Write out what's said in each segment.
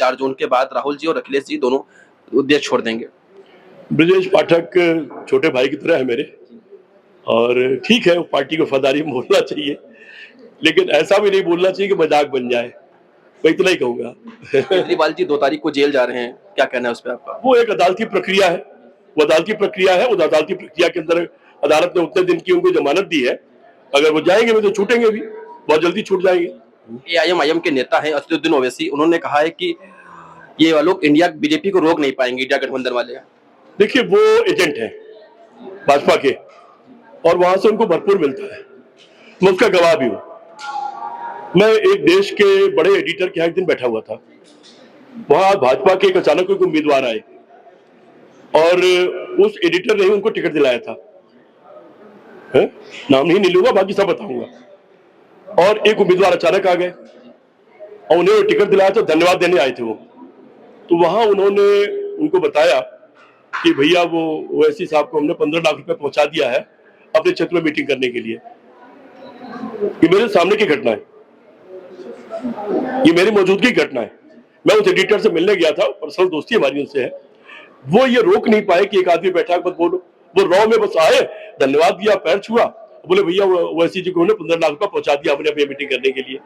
4 जून के बाद राहुल जी और अखिलेश जी दोनों देश छोड़ देंगे। ब्रजेश पाठक छोटे भाई की तरह है मेरे, और ठीक है, पार्टी को वफादारी में बोलना चाहिए, लेकिन ऐसा भी नहीं बोलना चाहिए कि मजाक बन जाए। मैं इतना ही कहूंगा। केजरीवाल जी 2 तारीख को जेल जा रहे हैं, क्या कहना है उस पर आपका? वो एक अदालती प्रक्रिया है, वो अदालती प्रक्रिया है। उस अदालती प्रक्रिया के अंदर अदालत ने उतने दिन की उनको जमानत दी है। अगर वो जाएंगे भी तो छूटेंगे भी, बहुत जल्दी छूट जाएंगे। एआईएम के नेता हैं असदुद्दीन ओवैसी, उन्होंने कहा है कि ये लोग इंडिया बीजेपी को रोक नहीं पाएंगे, इंडिया गठबंधन वाले। देखिए, वो एजेंट है भाजपा के, और वहां से उनको भरपूर मिलता है, मैं उसका गवाह भी हूं। मैं एक देश के बड़े एडिटर के यहाँ एक दिन बैठा हुआ था, वहां भाजपा के एक अचानक कोई उम्मीदवार आए और उस एडिटर ने ही उनको टिकट दिलाया था। नाम नहीं लूंगा, बाकी सब बताऊंगा। और एक उम्मीदवार अचानक आ गए और उन्हें टिकट दिलाया तो धन्यवाद देने आए थे वो। तो वहां उन्होंने उनको बताया कि भैया वो ओवैसी साहब को हमने 15 लाख रुपए पहुंचा दिया है अपने क्षेत्र में मीटिंग करने के लिए। ये मेरे सामने की घटना है, ये मेरी मौजूदगी की घटना है। मैं उस एडिटर से मिलने गया था, पर्सनल दोस्ती हमारी उनसे है। वो ये रोक नहीं पाए कि एक आदमी बैठा मत बोलो। वो रॉ में बस आए, धन्यवाद दिया, पैर छुआ, बोले भैया ओवैसी जी को हमने 15 लाख रुपया पहुंचा दिया अपने अपनी मीटिंग करने के लिए।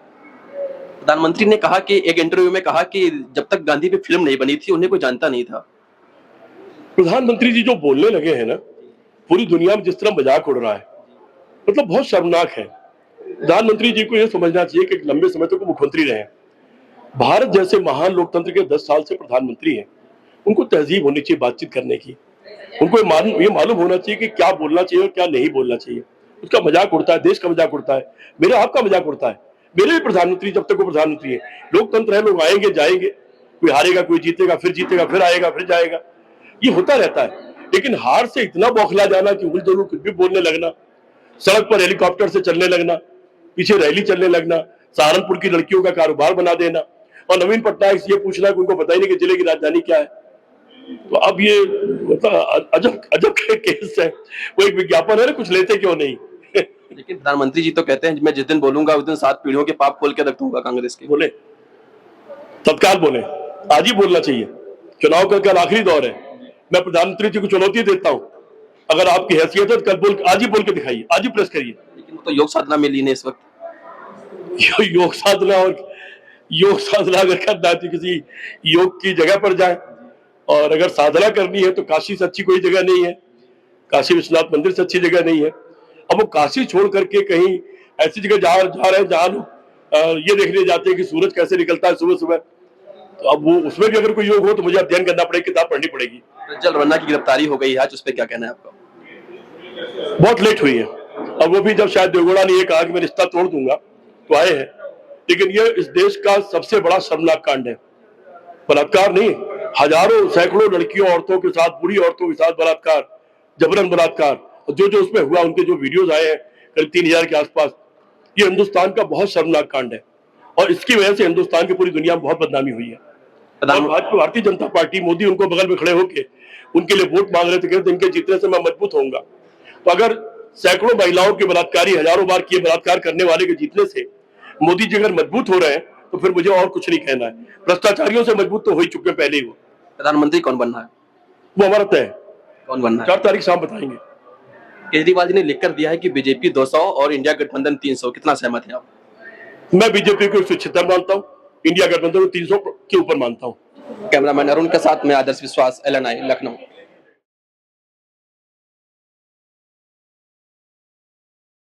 प्रधानमंत्री ने कहा कि एक इंटरव्यू में कहा कि जब तक गांधी पे फिल्म नहीं बनी थी उन्हें कोई जानता नहीं था। प्रधानमंत्री जी जो बोलने लगे हैं ना, पूरी दुनिया में जिस तरह मजाक उड़ रहा है, मतलब बहुत शर्मनाक है। प्रधानमंत्री जी को यह समझना चाहिए कि लंबे समय तक वो मुख्यमंत्री रहे। भारत जैसे महान लोकतंत्र के 10 साल से प्रधानमंत्री हैं, उनको तहजीब होनी चाहिए बातचीत करने की। उनको ये मालूम होना चाहिए कि क्या बोलना चाहिए और क्या नहीं बोलना चाहिए। उसका मजाक उड़ता है, देश का मजाक उड़ता है, मेरे आपका मजाक उड़ता है। मेरे भी प्रधानमंत्री जब तक वो प्रधानमंत्री है, लोकतंत्र है, लोग आएंगे जाएंगे, कोई हारेगा कोई जीतेगा, फिर आएगा फिर जाएगा, ये होता रहता है। लेकिन हार से इतना बौखला जाना कि उल जरूर कुछ भी बोलने लगना, सड़क पर हेलीकॉप्टर से चलने लगना, पीछे रैली चलने लगना, सहारनपुर की लड़कियों का कारोबार बना देना, और नवीन पटनायक से ये पूछना कि उनको पता ही नहीं कि जिले की राजधानी क्या है। तो अब ये अजब अजब केस है। वो एक विज्ञापन है ना, कुछ लेते क्यों नहीं। लेकिन प्रधानमंत्री जी तो कहते हैं मैं जिस दिन बोलूंगा उस दिन 7 पीढ़ियों के पाप खोल के रख दूंगा कांग्रेस के। बोले, तत्काल बोले, आज ही बोलना चाहिए। चुनाव का कल आखिरी दौर है। मैं प्रधानमंत्री जी को चुनौती देता हूं, अगर आपकी हैसियत है तो कल आज ही बोल के दिखाइए, आज ही प्रेस करिए। लेकिन तो योग साधना में लीन है इस वक्त। योग साधना अगर करना है तो किसी योग की जगह पर जाए, और अगर साधना करनी है तो काशी से अच्छी कोई जगह नहीं है, काशी विश्वनाथ मंदिर से अच्छी जगह नहीं है। अब वो काशी छोड़ करके कहीं ऐसी जगह जा रहे हैं जहां लोग ये देखने जाते हैं कि सूरज कैसे निकलता है सुबह सुबह। तो अब वो उसमें भी अगर कोई योग हो तो मुझे अध्ययन करना पड़ेगा, किताब पढ़नी पड़ेगी। प्रज्वल रन्ना की गिरफ्तारी हो गई है आज, उस पर क्या कहना है आपका? बहुत लेट हुई है। अब वो भी जब शायद देवगौड़ा ने ये कहा कि मैं रिश्ता तोड़ दूंगा तो आए हैं, लेकिन ये इस देश का सबसे बड़ा शर्मनाक कांड है। बलात्कार नहीं, हजारों सैकड़ों लड़कियों औरतों के साथ, बूढ़ी औरतों के साथ बलात्कार, जबरन बलात्कार, जो जो उसमें हुआ, उनके जो वीडियोज आए हैं करीब 3000 के आसपास, ये हिंदुस्तान का बहुत शर्मनाक कांड है। और इसकी वजह से हिंदुस्तान की पूरी दुनिया में बहुत बदनामी हुई है। भारतीय जनता पार्टी, मोदी उनको बगल में खड़े होके उनके लिए वोट मांग रहे थे, कहते इनके जीतने से मैं मजबूत होऊंगा। तो अगर सैकड़ों महिलाओं के बलात्कारी, हजारों बार किए बलात्कार करने वाले के जीतने से मोदी जी अगर मजबूत हो रहे हैं तो फिर मुझे और कुछ नहीं कहना है। भ्रष्टाचारियों से मजबूत तो हो ही चुके पहले ही। वो प्रधानमंत्री कौन बनना है वो हमारा तय है, कौन बनना है? 4 तारीख शाम बताएंगे। केजरीवाल जी ने लिखकर दिया है कि बीजेपी 200 और इंडिया गठबंधन 300, कितना सहमत है आप? मैं बीजेपी को 176 मानता हूँ, इंडिया गठबंधन को 300 के ऊपर मानता हूँ। कैमरामैन अरुण के साथ मैं आदर्श विश्वास, LNI लखनऊ।